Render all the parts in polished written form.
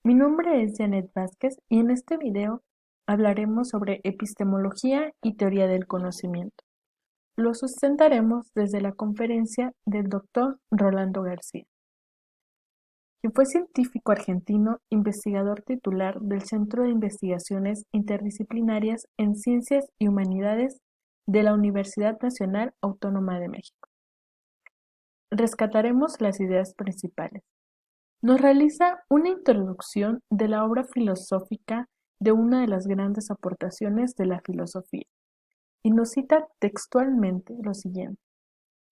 Mi nombre es Janet Vázquez y en este video hablaremos sobre epistemología y teoría del conocimiento. Lo sustentaremos desde la conferencia del Dr. Rolando García, quien fue científico argentino, investigador titular del Centro de Investigaciones Interdisciplinarias en Ciencias y Humanidades de la Universidad Nacional Autónoma de México. Rescataremos las ideas principales. Nos realiza una introducción de la obra filosófica de una de las grandes aportaciones de la filosofía, y nos cita textualmente lo siguiente: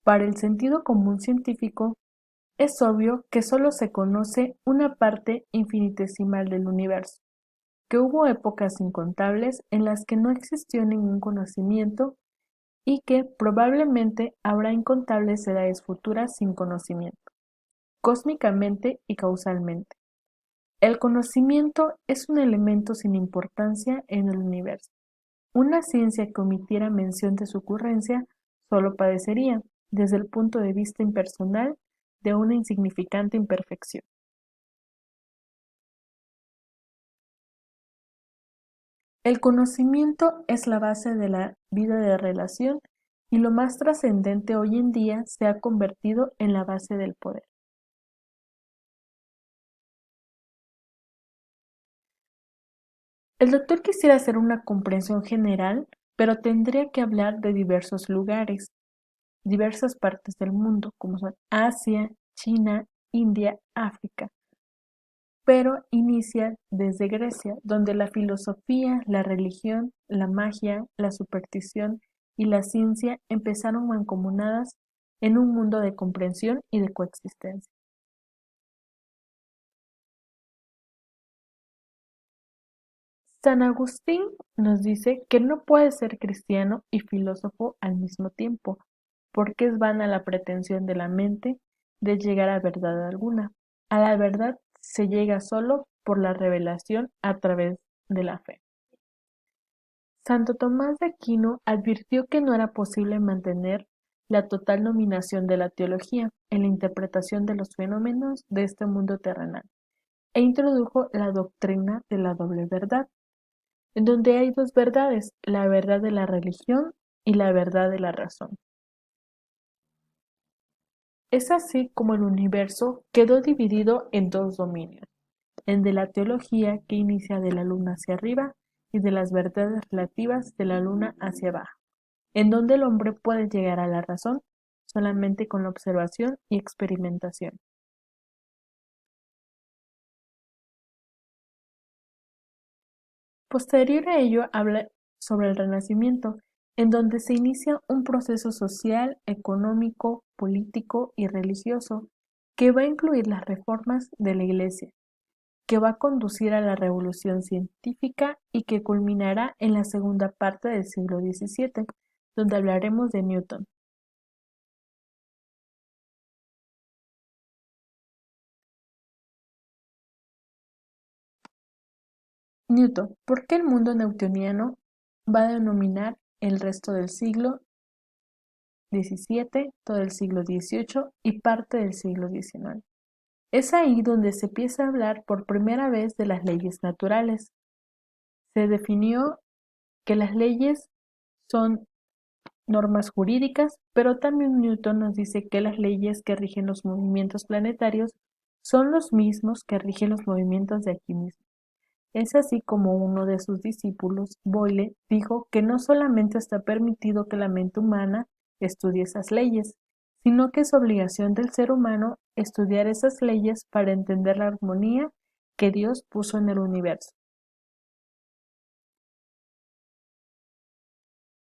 para el sentido común científico, es obvio que sólo se conoce una parte infinitesimal del universo, que hubo épocas incontables en las que no existió ningún conocimiento y que probablemente habrá incontables edades futuras sin conocimiento, cósmicamente y causalmente. El conocimiento es un elemento sin importancia en el universo. Una ciencia que omitiera mención de su ocurrencia solo padecería, desde el punto de vista impersonal, de una insignificante imperfección. El conocimiento es la base de la vida de relación y lo más trascendente hoy en día se ha convertido en la base del poder. El doctor quisiera hacer una comprensión general, pero tendría que hablar de diversos lugares, diversas partes del mundo, como son Asia, China, India, África, pero inicia desde Grecia, donde la filosofía, la religión, la magia, la superstición y la ciencia empezaron mancomunadas en un mundo de comprensión y de coexistencia. San Agustín nos dice que no puede ser cristiano y filósofo al mismo tiempo, porque es vana la pretensión de la mente de llegar a verdad alguna. A la verdad se llega solo por la revelación a través de la fe. Santo Tomás de Aquino advirtió que no era posible mantener la total dominación de la teología en la interpretación de los fenómenos de este mundo terrenal, e introdujo la doctrina de la doble verdad, en donde hay dos verdades: la verdad de la religión y la verdad de la razón. Es así como el universo quedó dividido en dos dominios: el de la teología, que inicia de la luna hacia arriba, y de las verdades relativas de la luna hacia abajo, en donde el hombre puede llegar a la razón solamente con la observación y experimentación. Posterior a ello habla sobre el Renacimiento, en donde se inicia un proceso social, económico, político y religioso que va a incluir las reformas de la Iglesia, que va a conducir a la revolución científica y que culminará en la segunda parte del siglo XVII, donde hablaremos de Newton. Newton, ¿por qué el mundo newtoniano va a denominar el resto del siglo XVII, todo el siglo XVIII y parte del siglo XIX? Es ahí donde se empieza a hablar por primera vez de las leyes naturales. Se definió que las leyes son normas jurídicas, pero también Newton nos dice que las leyes que rigen los movimientos planetarios son los mismos que rigen los movimientos de aquí mismo. Es así como uno de sus discípulos, Boyle, dijo que no solamente está permitido que la mente humana estudie esas leyes, sino que es obligación del ser humano estudiar esas leyes para entender la armonía que Dios puso en el universo.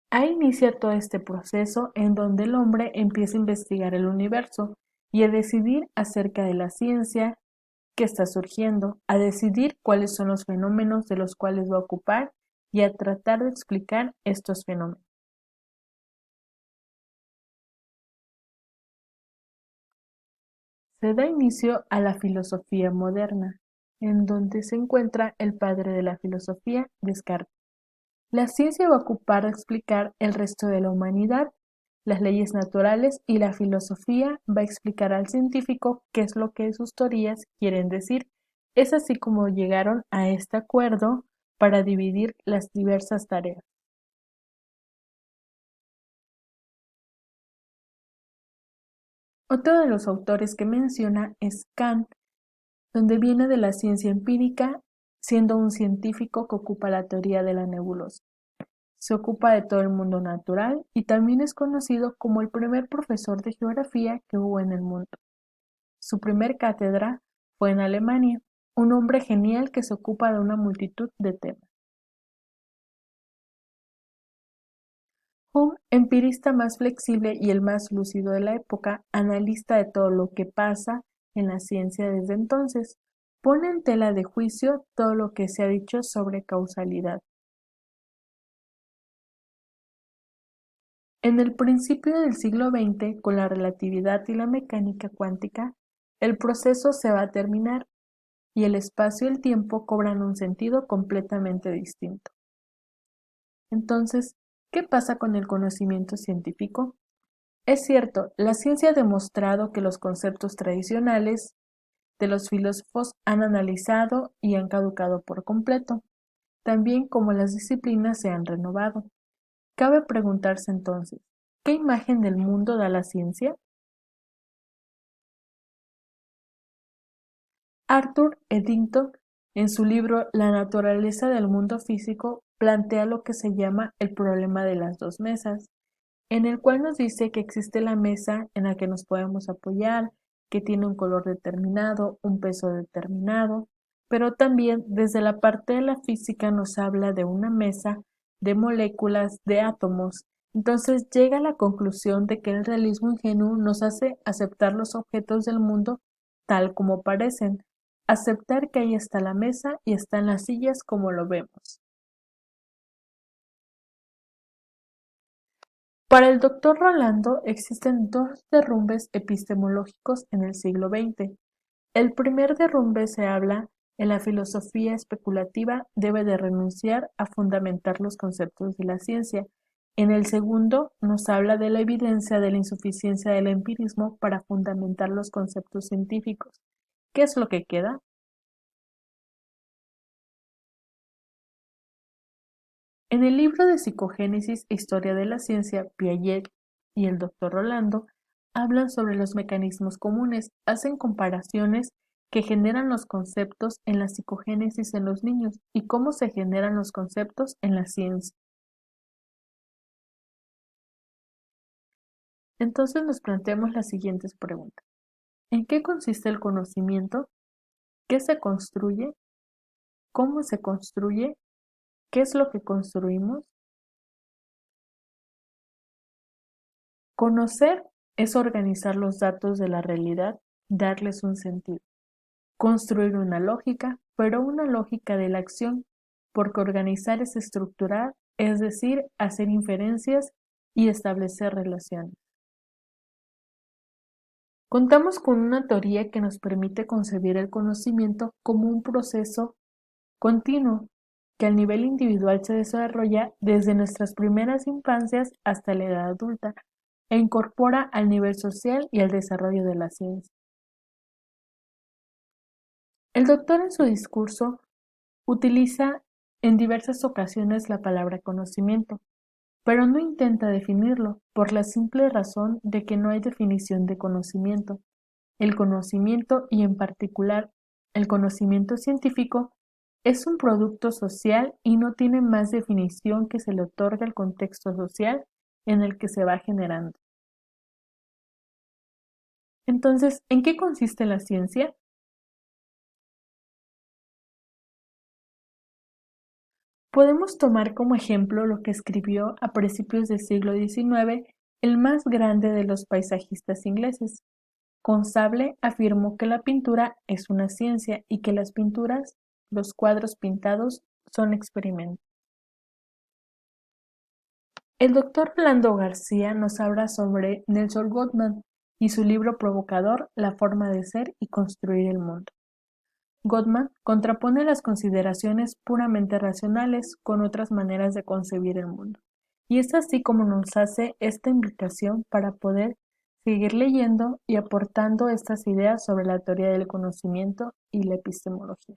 Ahí inicia todo este proceso en donde el hombre empieza a investigar el universo y a decidir acerca de la ciencia que está surgiendo, a decidir cuáles son los fenómenos de los cuales va a ocupar y a tratar de explicar estos fenómenos. Se da inicio a la filosofía moderna, en donde se encuentra el padre de la filosofía, Descartes. La ciencia va a ocupar de explicar el resto de la humanidad, las leyes naturales, y la filosofía va a explicar al científico qué es lo que sus teorías quieren decir, Es así como llegaron a este acuerdo para dividir las diversas tareas. Otro de los autores que menciona es Kant, donde viene de la ciencia empírica, siendo un científico que ocupa la teoría de la nebulosa. Se ocupa de todo el mundo natural y también es conocido como el primer profesor de geografía que hubo en el mundo. Su primer cátedra fue en Alemania, un hombre genial que se ocupa de una multitud de temas. Un empirista más flexible y el más lúcido de la época, analista de todo lo que pasa en la ciencia desde entonces, pone en tela de juicio todo lo que se ha dicho sobre causalidad. En el principio del siglo XX, con la relatividad y la mecánica cuántica, el proceso se va a terminar y el espacio y el tiempo cobran un sentido completamente distinto. Entonces, ¿qué pasa con el conocimiento científico? Es cierto, la ciencia ha demostrado que los conceptos tradicionales de los filósofos han analizado y han caducado por completo, también como las disciplinas se han renovado. Cabe preguntarse entonces, ¿qué imagen del mundo da la ciencia? Arthur Eddington, en su libro La naturaleza del mundo físico, plantea lo que se llama el problema de las dos mesas, en el cual nos dice que existe la mesa en la que nos podemos apoyar, que tiene un color determinado, un peso determinado, pero también desde la parte de la física nos habla de una mesa de moléculas, de átomos. Entonces llega a la conclusión de que el realismo ingenuo nos hace aceptar los objetos del mundo tal como parecen, aceptar que ahí está la mesa y están las sillas como lo vemos. Para el doctor Rolando existen dos derrumbes epistemológicos en el siglo XX. El primer derrumbe se habla en la filosofía especulativa debe de renunciar a fundamentar los conceptos de la ciencia. En el segundo nos habla de la evidencia de la insuficiencia del empirismo para fundamentar los conceptos científicos. ¿Qué es lo que queda? En el libro de Psicogénesis e Historia de la Ciencia, Piaget y el Dr. Rolando hablan sobre los mecanismos comunes, hacen comparaciones que generan los conceptos en la psicogénesis en los niños y cómo se generan los conceptos en la ciencia. Entonces nos planteamos las siguientes preguntas. ¿En qué consiste el conocimiento? ¿Qué se construye? ¿Cómo se construye? ¿Qué es lo que construimos? Conocer es organizar los datos de la realidad, darles un sentido. Construir una lógica, pero una lógica de la acción, porque organizar es estructurar, es decir, hacer inferencias y establecer relaciones. Contamos con una teoría que nos permite concebir el conocimiento como un proceso continuo, que al nivel individual se desarrolla desde nuestras primeras infancias hasta la edad adulta e incorpora al nivel social y al desarrollo de la ciencia. El doctor en su discurso utiliza en diversas ocasiones la palabra conocimiento, pero no intenta definirlo por la simple razón de que no hay definición de conocimiento. El conocimiento, y en particular el conocimiento científico, es un producto social y no tiene más definición que se le otorga al contexto social en el que se va generando. Entonces, ¿en qué consiste la ciencia? Podemos tomar como ejemplo lo que escribió a principios del siglo XIX el más grande de los paisajistas ingleses. Consable afirmó que la pintura es una ciencia y que las pinturas, los cuadros pintados, son experimentos. El doctor Orlando García nos habla sobre Nelson Gottman y su libro provocador La forma de ser y construir el mundo. Gottman contrapone las consideraciones puramente racionales con otras maneras de concebir el mundo, y es así como nos hace esta invitación para poder seguir leyendo y aportando estas ideas sobre la teoría del conocimiento y la epistemología.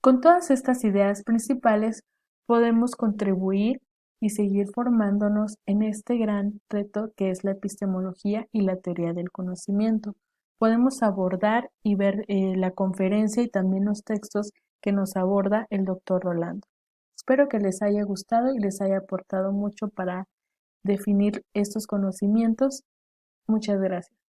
Con todas estas ideas principales podemos contribuir y seguir formándonos en este gran reto que es la epistemología y la teoría del conocimiento. Podemos abordar y ver la conferencia y también los textos que nos aborda el doctor Rolando. Espero que les haya gustado y les haya aportado mucho para definir estos conocimientos. Muchas gracias.